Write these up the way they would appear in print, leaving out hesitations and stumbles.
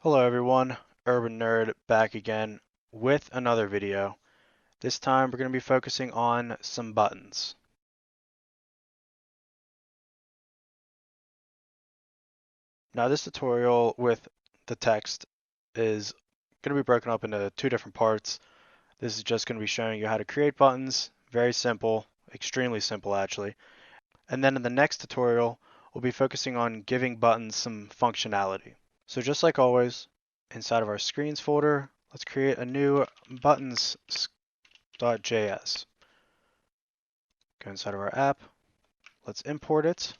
Hello everyone, Urban Nerd back again with another video. This time we're going to be focusing on some buttons. Now this tutorial with the text is going to be broken up into two different parts. This is just going to be showing you how to create buttons, very simple, extremely simple actually. And then in the next tutorial, we'll be focusing on giving buttons some functionality. So just like always, inside of our screens folder, let's create a new buttons.js. Go inside of our app, let's import it.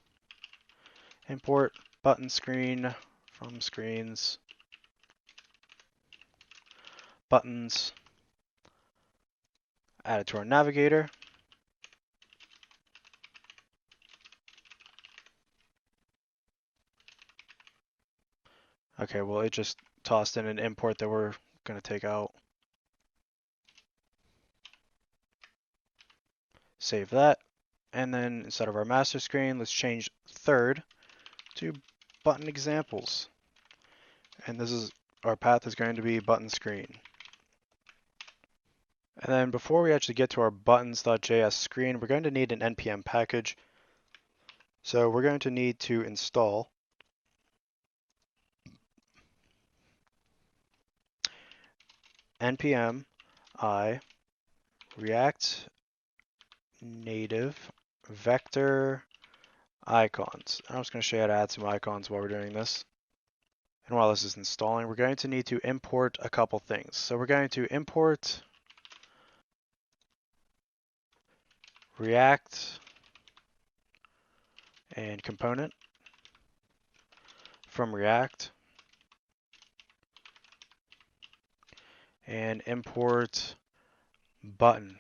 Import button screen from screens, buttons, add it to our navigator. Okay, well it just tossed in an import that we're going to take out. Save that. And then instead of our master screen, let's change third to button examples. And this is our path is going to be button screen. And then before we actually get to our buttons.js screen, we're going to need an npm package. So we're going to need to install npm I React Native vector icons. I'm just going to show you how to add some icons while we're doing this. And while this is installing, we're going to need to import a couple things. So we're going to import React and component from React and import button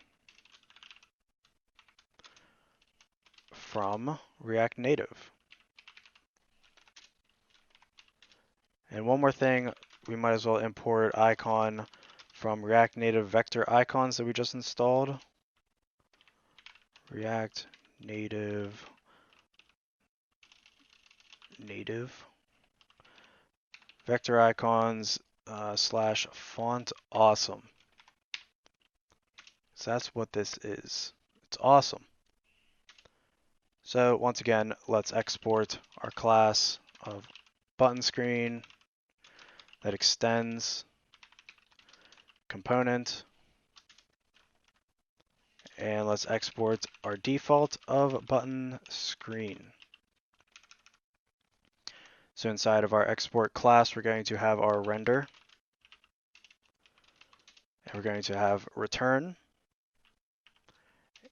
from React Native. And one more thing, we might as well import icon from React Native vector icons that we just installed. React Native vector icons slash font awesome. So that's what this is. It's awesome. So once again, let's export our class of button screen that extends component, and let's export our default of button screen. So inside of our export class, we're going to have our render, and we're going to have return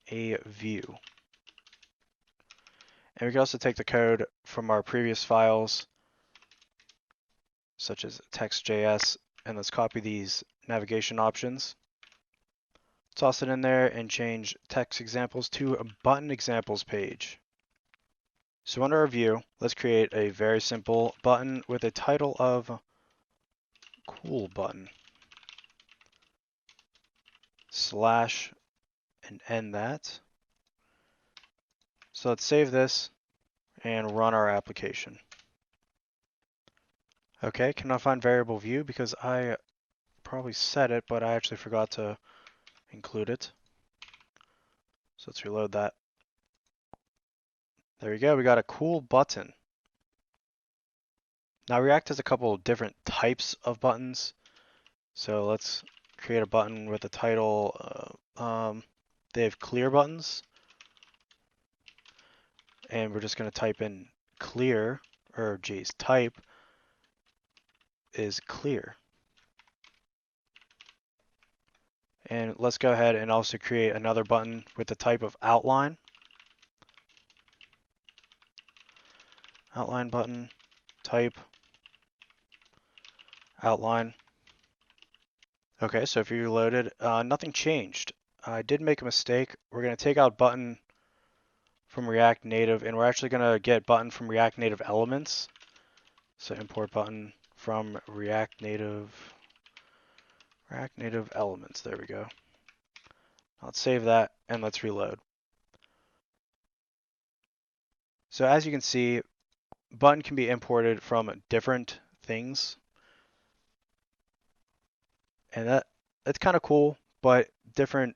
a view. And we can also take the code from our previous files, such as text.js, and let's copy these navigation options, toss it in there, and change text examples to a button examples page. So under our view, let's create a very simple button with a title of cool button slash and end that. So let's save this and run our application. Okay, cannot find variable view because I probably set it, but I actually forgot to include it. So let's reload that. There we go, we got a cool button. Now React has a couple of different types of buttons. So let's create a button with a title. They have clear buttons. And we're just going to type in clear, or geez, type is clear. And let's go ahead and also create another button with the type of outline. Outline button, type, outline. Okay, so if you reloaded, nothing changed. I did make a mistake. We're going to take out button from React Native, and we're actually going to get button from React Native elements. So import button from React Native elements. There we go. Let's save that and let's reload. So as you can see, button can be imported from different things. And it's kind of cool, but different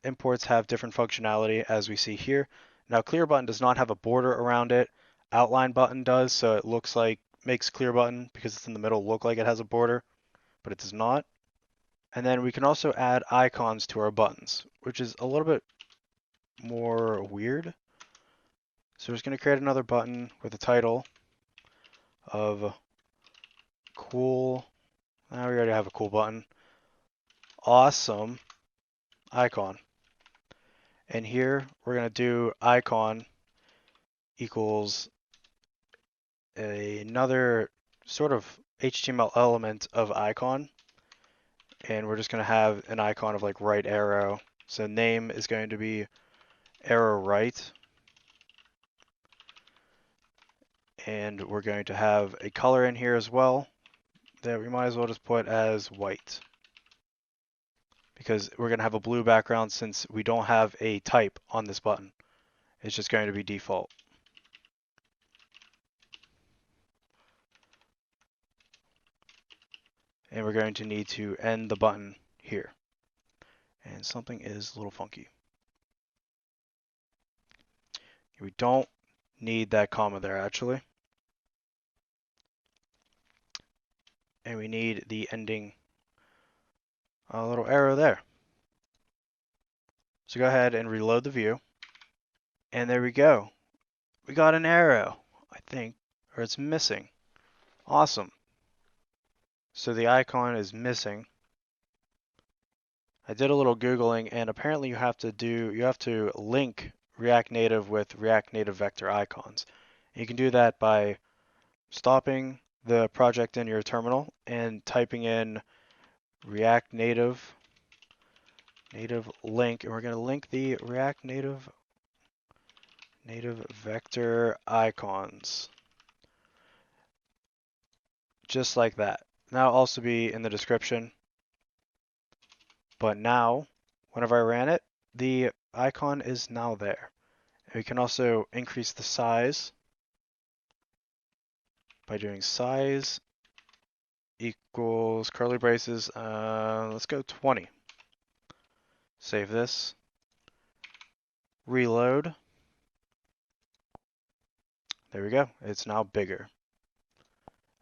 imports have different functionality as we see here. Now clear button does not have a border around it. Outline button does, so it looks like makes clear button because it's in the middle look like it has a border, but it does not. And then we can also add icons to our buttons, which is a little bit more weird. So we're just going to create another button with a title of cool. Now we already have a cool button. Awesome icon. And here we're going to do icon equals another sort of HTML element of icon. And we're just going to have an icon of like right arrow. So name is going to be arrow right. And we're going to have a color in here as well that we might as well just put as white, because we're going to have a blue background since we don't have a type on this button. It's just going to be default. And we're going to need to end the button here. And something is a little funky. We don't need that comma there actually. And we need the ending little arrow there. So go ahead and reload the view. And there we go. We got an arrow, I think, or it's missing. Awesome. So the icon is missing. I did a little Googling, and apparently you have to link React Native with React Native vector icons. And you can do that by stopping the project in your terminal and typing in React Native link, and we're going to link the React Native vector icons. Just like that. Now also be in the description. But now, whenever I ran it, the icon is now there. And we can also increase the size by doing size equals curly braces. Let's go 20. Save this. Reload. There we go. It's now bigger.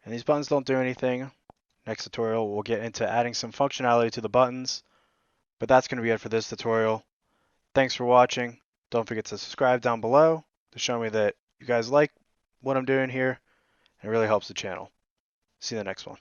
And these buttons don't do anything. Next tutorial, we'll get into adding some functionality to the buttons. But that's going to be it for this tutorial. Thanks for watching. Don't forget to subscribe down below to show me that you guys like what I'm doing here. It really helps the channel. See you in the next one.